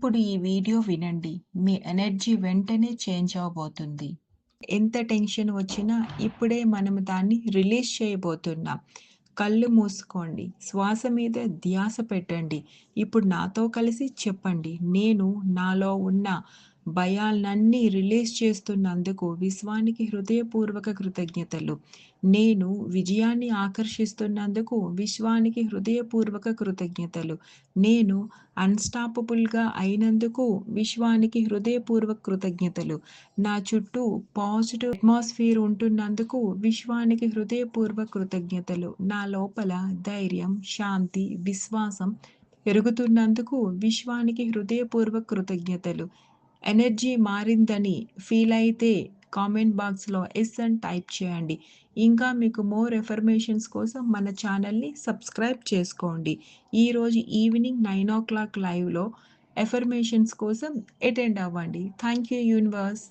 ఇప్పుడు ఈ వీడియో వినండి. మీ ఎనర్జీ వెంటనే చేంజ్ అవ్వబోతుంది. ఎంత టెన్షన్ వచ్చినా ఇప్పుడే మనం దాన్ని రిలీజ్ చేయబోతున్నాం. కళ్ళు మూసుకోండి. శ్వాస మీద ధ్యాస పెట్టండి. ఇప్పుడు నాతో కలిసి చెప్పండి. నేను నాలో ఉన్న భయాలన్నీ రిలీజ్ చేస్తున్నందుకు విశ్వానికి హృదయపూర్వక కృతజ్ఞతలు. నేను విజయాన్ని ఆకర్షిస్తున్నందుకు విశ్వానికి హృదయపూర్వక కృతజ్ఞతలు. నేను అన్‌స్టాపబుల్‌గా అయినందుకు విశ్వానికి హృదయపూర్వక కృతజ్ఞతలు. నా చుట్టూ పాజిటివ్ అట్మాస్ఫియర్ ఉంటున్నందుకు విశ్వానికి హృదయపూర్వక కృతజ్ఞతలు. నా లోపల ధైర్యం, శాంతి, విశ్వాసం పెరుగుతున్నందుకు విశ్వానికి హృదయపూర్వక కృతజ్ఞతలు. ఎనర్జీ మారిందని ఫీల్ అయితే కామెంట్ బాక్స్‌లో యెస్ అని టైప్ చేయండి. ఇంకా మీకు మోర్ ఎఫర్మేషన్స్ కోసం మన ఛానల్‌ని సబ్స్క్రైబ్ చేసుకోండి. ఈరోజు ఈవినింగ్ 9:00 లైవ్‌లో ఎఫర్మేషన్స్ కోసం అటెండ్ అవ్వండి. Thank you universe.